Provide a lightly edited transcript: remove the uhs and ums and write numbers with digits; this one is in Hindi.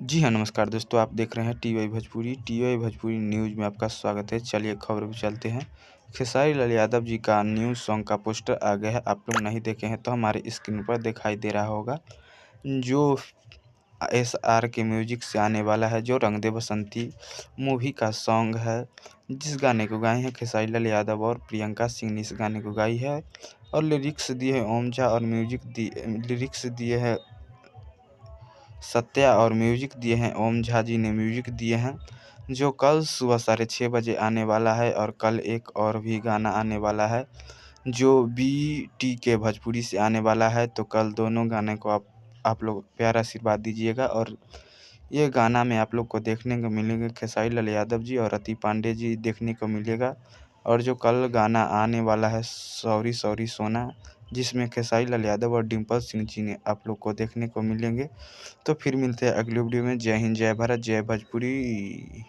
जी हाँ, नमस्कार दोस्तों, आप देख रहे हैं TY Bhojpuri. TY Bhojpuri news में आपका स्वागत है। चलिए खबर पे चलते हैं। खेसारी लाल यादव जी का न्यू सॉन्ग का पोस्टर आ गया है। आप लोग नहीं देखे हैं तो हमारे स्क्रीन पर दिखाई दे रहा होगा। जो एसआर के म्यूजिक से आने वाला है, जो रंग दे बसंती मूवी का सॉन्ग है, जिस गाने को गाए हैं खेसारी लाल यादव और प्रियंका सिंह ने इस गाने को गाई है। और लिरिक्स दिए हैं ओम झा और लिरिक्स दिए हैं सत्या और म्यूजिक दिए हैं ओम झा जी ने म्यूजिक दिए हैं। जो कल सुबह 6:30 बजे आने वाला है और कल एक और भी गाना आने वाला है जो बी के भोजपुरी से आने वाला है। तो कल दोनों गाने को आप लोग प्यारा आशीर्वाद दीजिएगा। और ये गाना में आप लोग को देखने को मिलेंगे खेसारी लाल यादव जी और रति पांडे जी देखने को मिलेगा। और जो कल गाना आने वाला है सॉरी सॉरी सोना, जिसमें खेसारी लाल यादव और डिम्पल सिंह जी ने आप लोग को देखने को मिलेंगे। तो फिर मिलते हैं अगली वीडियो में। जय हिंद, जय भारत, जय भोजपुरी।